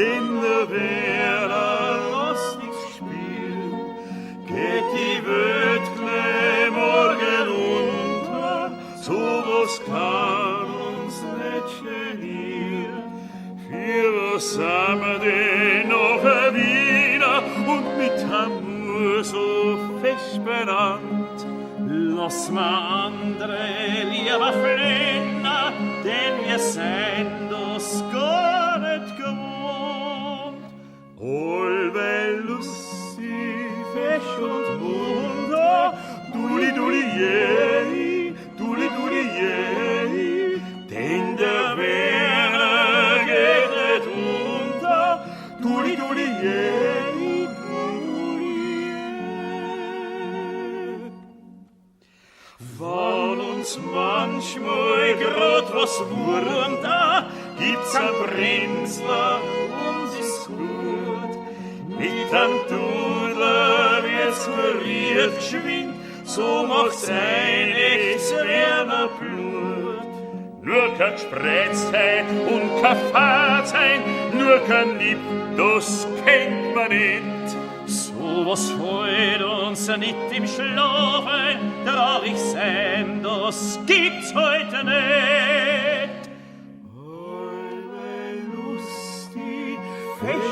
denn der Werder lustig spielt. Geht die Wötkle morgen unter, so was kann uns nicht genieren. Für was haben wir denn noch wieder und mit Hamur so fest benannt? Lass ma andere lieber fliehen, denn wir sind das gar nicht gewohnt. Allweil lustig, fesch und munter, duli duli je, denn der Werder geht nicht unter, duli duli je. Wann uns manchmal grad was wurmt, da gibt's ein Bremsler und ist gut. Mit einem Dudler wird's kuriert geschwind, so macht's ein echtes Werner Blut. Nur kein Spreizheit und kein Fahrzeug, nur kein Lieb, das kennt man nicht. So was heut uns nicht im Schlafe, traurig sein, das gibt's heute nicht. Allweil lustig, fesch